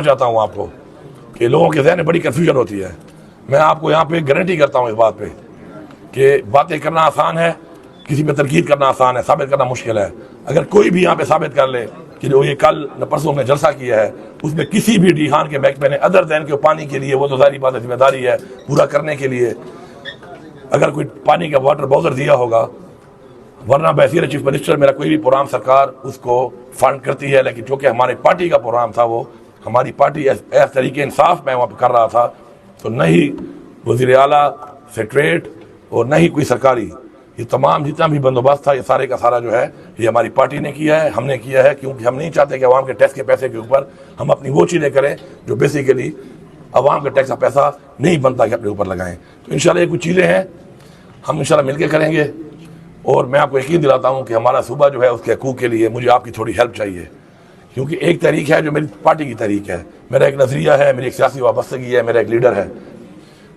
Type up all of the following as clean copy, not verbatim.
चाहता हूँ आपको कि लोगों के जहन में बड़ी कन्फ्यूजन होती है। मैं आपको यहाँ पे गारंटी करता हूँ इस बात पे कि बातें करना आसान है, किसी पे तनकीद करना आसान है, साबित करना मुश्किल है। अगर कोई भी यहाँ पे साबित कर ले कि जो ये कल न परसों में जलसा किया है उसमें किसी भी डी खान के महकमे ने अदर दैन के पानी के लिए, वो तो जाहिर बात है जिम्मेदारी है पूरा करने के लिए, अगर कोई पानी का वाटर बाउजर दिया होगा, वरना वज़ीर चीफ मिनिस्टर मेरा कोई भी प्रोग्राम सरकार उसको फंड करती है। लेकिन चूँकि हमारे पार्टी का प्रोग्राम था, वो हमारी पार्टी एस तरीके इंसाफ मैं वहाँ पर कर रहा था, तो न ही वज़ीर आला सेक्रेटरीट और न ही कोई सरकारी, ये तमाम जितना भी बंदोबस्त था ये सारे का सारा जो है ये हमारी पार्टी ने किया है, हमने किया है। क्योंकि हम नहीं चाहते कि अवाम के टैक्स के पैसे के ऊपर हम अपनी वो चीज़ें करें जो बेसिकली अवाम के टैक्स का पैसा नहीं बनता कि अपने ऊपर लगाएं। तो इंशाल्लाह ये कुछ चीज़ें हैं हम इंशाल्लाह मिलकर करेंगे। और मैं आपको यकीन दिलाता हूँ कि हमारा सूबा जो है उसके हकूक़ के लिए मुझे आपकी थोड़ी हेल्प चाहिए, क्योंकि एक तहरीक है जो मेरी पार्टी की तहरीक है, मेरा एक नज़रिया है, मेरी एक सियासी वाबस्तगी है, मेरा एक लीडर है,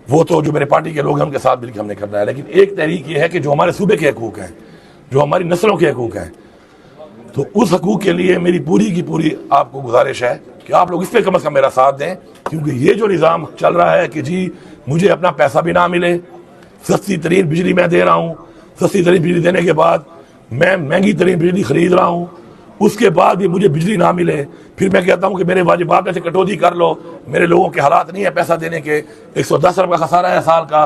वो तो जो मेरे पार्टी के लोग हैं उनके साथ मिलकर हमने करना है। लेकिन एक तहरीक ये है कि जो हमारे सूबे के हकूक़ हैं, जो हमारी नस्लों के हकूक़ हैं, तो उस हकूक़ के लिए मेरी पूरी की पूरी आपको गुजारिश है कि आप लोग इस पर कम अज़ कम मेरा साथ दें। क्योंकि ये जो निज़ाम चल रहा है कि जी मुझे अपना पैसा भी ना मिले, सस्ती तरीन बिजली मैं दे रहा हूँ, सस्ती तरीन बिजली देने के बाद मैं महंगी तरीन बिजली ख़रीद रहा हूँ, उसके बाद भी मुझे बिजली ना मिले, फिर मैं कहता हूँ कि मेरे वाजिबात में से कटौती कर लो, मेरे लोगों के हालात नहीं है पैसा देने के, 110 अरब का खसारा है साल का,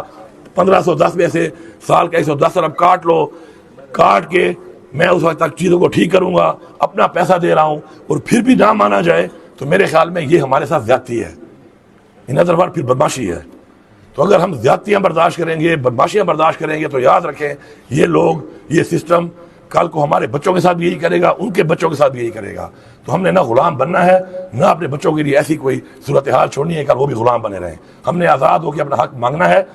1510 में से साल का 110 अरब काट लो, काट के मैं उस वक्त तक चीज़ों को ठीक करूँगा, अपना पैसा दे रहा हूँ, और फिर भी ना माना जाए तो मेरे ख्याल में ये हमारे साथ ज़्यादती है, इन अदर वर्ड फिर बदमाशी है। तो अगर हम ज़्यादतियाँ बर्दाश्त करेंगे, बदमाशियाँ बर्दाश्त करेंगे, तो याद रखें ये लोग, ये सिस्टम कल को हमारे बच्चों के साथ भी यही करेगा, उनके बच्चों के साथ भी यही करेगा। तो हमने ना गुलाम बनना है, ना अपने बच्चों के लिए ऐसी कोई सूरत हाल छोड़नी है कि वो भी गुलाम बने रहें। हमने आज़ाद होकर अपना हक मांगना है,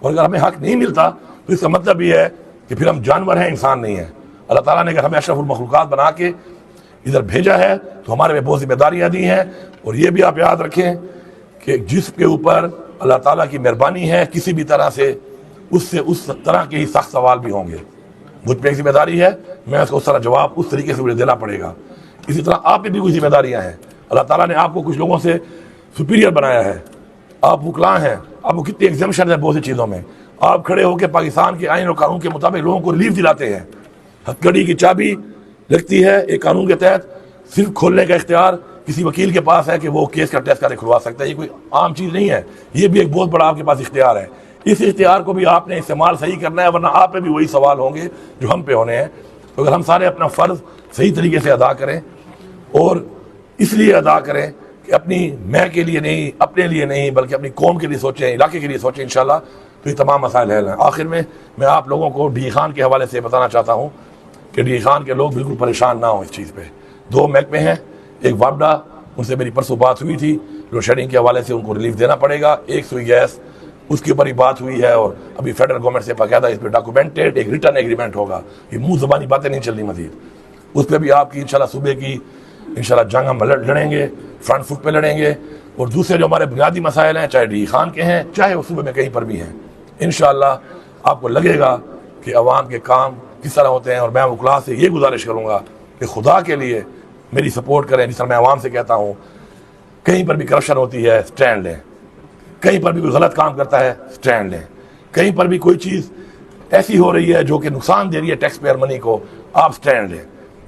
और अगर हमें हक नहीं मिलता तो इसका मतलब ये है कि फिर हम जानवर हैं, इंसान नहीं है। अल्लाह ताला ने अगर हमें अशरफुल मखलूक़ात बना के इधर भेजा है तो हमारे में बहुत जिम्मेदारियाँ दी हैं। और ये भी आप याद रखें कि जिसके ऊपर अल्लाह ताला की मेहरबानी है किसी भी तरह से, उससे उस तरह के ही सख्त सवाल भी होंगे। मुझ पर एक जिम्मेदारी है, मैं उसको उस तरह जवाब उस तरीके से मुझे देना पड़ेगा। इसी तरह आप पे भी कुछ जिम्मेदारियां हैं। अल्लाह ताला ने आपको कुछ लोगों से सुपीरियर बनाया है, आप वकला हैं, आपको कितनी एग्जामिशन है बहुत सी चीज़ों में, आप खड़े होकर पाकिस्तान के आइन और कानून के मुताबिक लोगों को रिलीफ दिलाते हैं। हथकड़ी की चाबी लगती है एक कानून के तहत, सिर्फ खोलने का इख्तियार किसी वकील के पास है कि वो केस का टेस्ट करके खुलवा सकता है। ये कोई आम चीज़ नहीं है, ये भी एक बहुत बड़ा आपके पास इख्तियार है। इस इख्तियार को भी आपने इस्तेमाल सही करना है, वरना आप पे भी वही सवाल होंगे जो हम पे होने हैं। तो अगर हम सारे अपना फ़र्ज़ सही तरीके से अदा करें, और इसलिए अदा करें कि अपनी मैं के लिए नहीं, अपने लिए नहीं, बल्कि अपनी कौम के लिए सोचें, इलाके के लिए सोचें, इंशाल्लाह तो ये तमाम मसाइल हल हैं। आखिर में मैं आप लोगों को डी खान के हवाले से बताना चाहता हूँ कि डी खान के लोग बिल्कुल परेशान ना हों इस चीज़ पर। दो महकमे हैं, एक वापडा, उनसे मेरी परसों बात हुई थी, लोड शेडिंग के हवाले से उनको रिलीफ देना पड़ेगा, एक सुई गैस उसके ऊपर ही बात हुई है, और अभी फेडरल गवर्नमेंट से बाकायदा इस पर डॉक्यूमेंटेड एक रिटर्न एग्रीमेंट होगा। ये मुंह ज़बानी बातें नहीं चलनी मजीद, उस पर भी आपकी इंशाल्लाह सूबे की इंशाल्लाह जंग हम लड़ेंगे, फ्रंट फुट पे लड़ेंगे। और दूसरे जो हमारे बुनियादी मसाइल हैं, चाहे डी खान के हैं, चाहे वो सूबे में कहीं पर भी हैं, इंशाल्लाह आपको लगेगा कि अवाम के काम किस तरह होते हैं। और मैं वकला से ये गुजारिश करूँगा कि खुदा के लिए मेरी सपोर्ट करें। जिस तरह मैं अवाम से कहता हूँ, कहीं पर भी करप्शन होती है स्टैंड लें, कहीं पर भी कोई गलत काम करता है स्टैंड लें, कहीं पर भी कोई चीज़ ऐसी हो रही है जो कि नुकसान दे रही है टैक्स पेयर मनी को, आप स्टैंड लें।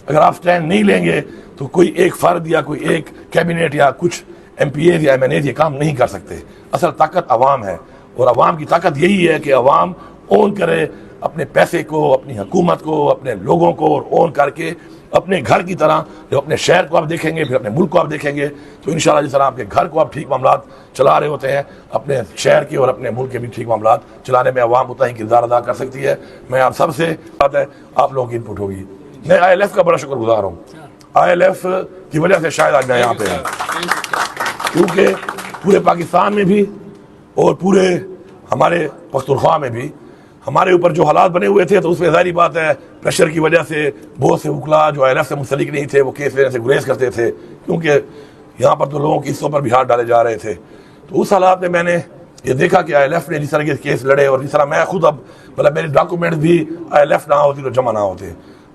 अगर आप स्टैंड नहीं लेंगे तो कोई एक फ़र्द या कोई एक कैबिनेट या कुछ MPAs या MNAs ये काम नहीं कर सकते। असल ताकत अवाम है, और अवाम की ताकत यही है कि अवाम ओन करे अपने पैसे को, अपनी हुकूमत को, अपने लोगों को, और ओन करके अपने घर की तरह जब अपने शहर को आप देखेंगे, फिर अपने मुल्क को आप देखेंगे, तो इंशाल्लाह जिस तरह आपके घर को आप ठीक मामलात चला रहे होते हैं, अपने शहर के और अपने मुल्क के भी ठीक मामलात चलाने में अवाम उतना ही किरदार अदा कर सकती है। मैं आप सबसे बात है, आप लोगों की इनपुट होगी। मैं ILF का बड़ा शुक्रगुजार हूँ, ILF की वजह से शायद आज मैं यहाँ पे हूँ, क्योंकि पूरे पाकिस्तान में भी और पूरे हमारे पख्तूनख्वा में भी हमारे ऊपर जो हालात बने हुए थे, तो उसमें ज़ाहिर बात है प्रेशर की वजह से बहुत से वकला जो ILF से मुंसलिक नहीं थे वो केस लेने से गुरेज करते थे, क्योंकि यहाँ पर तो लोगों की हिस्सों पर भी हाथ डाले जा रहे थे। तो उस हालात में मैंने ये देखा कि ILF ने जिस तरह के केस लड़े, और जिस तरह मैं खुद अब मतलब मेरे डॉक्यूमेंट भी ILF ना होती तो जमा ना होते,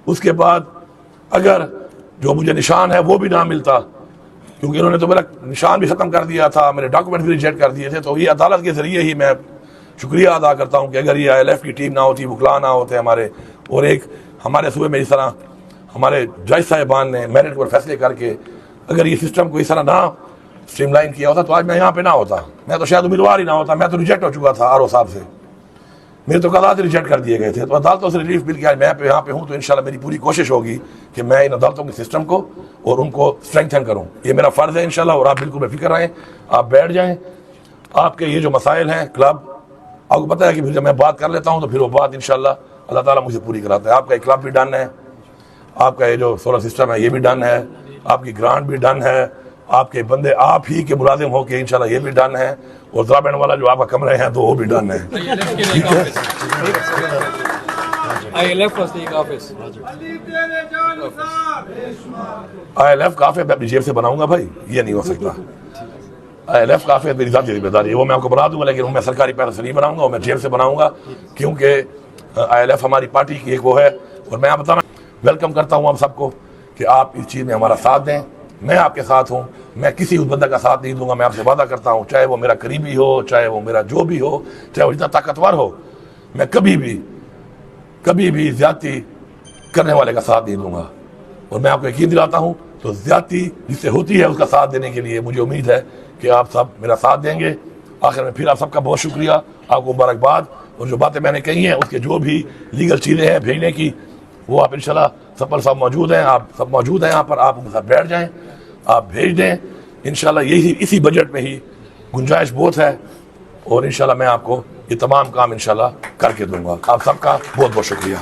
उसके बाद अगर जो मुझे निशान है वो भी ना मिलता, क्योंकि इन्होंने तो मेरा निशान भी ख़त्म कर दिया था, मेरे डॉक्यूमेंट भी रिजेक्ट कर दिए थे। तो ये अदालत के ज़रिए ही मैं शुक्रिया अदा करता हूँ कि अगर ये ILF की टीम ना होती, वकला ना होते हमारे, और एक हमारे सूबे में इस तरह हमारे जज साहिबान ने मेरिट पर फैसले करके अगर ये सिस्टम को इस तरह ना स्ट्रीमलाइन किया होता तो आज मैं यहाँ पे ना होता, मैं तो शायद उम्मीदवार ही ना होता। मैं तो रिजेक्ट हो चुका था RO साहब से, मेरे तो कागजात रिजेक्ट कर दिए गए थे। तो अदालतों से रिलीफ मिल के आज मैं यहाँ पे हूँ। तो इंशाल्लाह मेरी पूरी कोशिश होगी कि मैं इन अदालतों के सिस्टम को और उनको स्ट्रेंथन करूँ, ये मेरा फ़र्ज़ है इंशाल्लाह। और आप बिल्कुल बेफिक्र रहें, आप बैठ जाएँ। आपके ये जो मसाइल हैं क्लब, आपको पता है कि फिर जब मैं बात कर लेता हूँ तो फिर वो बात इंशाल्लाह अल्लाह ताला मुझे पूरी कराता है। आपका क्लब भी डन है, आपका ये जो सोलर सिस्टम है ये भी डन है, आपकी ग्रांट भी डन है, आपके बंदे आप ही के मुलाजिम हो के इंशाल्लाह ये भी डन है, और ज़राबैंड वाला जो आपका कमरे हैं तो वो भी डन है। ठीक है, ILF काफी मैं अपनी जेब से बनाऊंगा भाई, ये नहीं हो सकता। ILF काफी मेरी ज़ाती जिम्मेदारी है, वो मैं आपको बना दूंगा, लेकिन मैं सरकारी पैसे से नहीं बनाऊंगा, वो मैं जेब से बनाऊंगा, क्योंकि ILF हमारी पार्टी की एक वो है। और मैं आप बताना वेलकम करता हूँ आप सबको कि आप इस चीज़ में हमारा साथ दें। मैं आपके साथ हूँ, मैं किसी उस बंदा का साथ नहीं दूंगा। मैं आपसे वादा करता हूँ, चाहे वो मेरा करीबी हो, चाहे वो मेरा जो भी हो, चाहे वो जितना ताकतवर हो, मैं कभी भी ज्यादती करने वाले का साथ नहीं दूंगा। और मैं आपको यकीन दिलाता हूँ, तो ज्यादती जिससे होती है उसका साथ देने के लिए मुझे उम्मीद है कि आप सब मेरा साथ देंगे। आखिर में फिर आप सबका बहुत शुक्रिया, आपको मुबारकबाद। और जो बातें मैंने कही हैं उसके जो भी लीगल चीज़ें हैं भेजने की, वो आप इंशाल्लाह सफल साहब मौजूद हैं, आप सब मौजूद हैं यहाँ पर, आप उनके साथ बैठ जाएं, आप भेज दें इंशाल्लाह। यही इसी बजट में ही गुंजाइश बहुत है, और इंशाल्लाह मैं आपको ये तमाम काम इंशाल्लाह करके दूंगा। आप सबका बहुत बहुत शुक्रिया।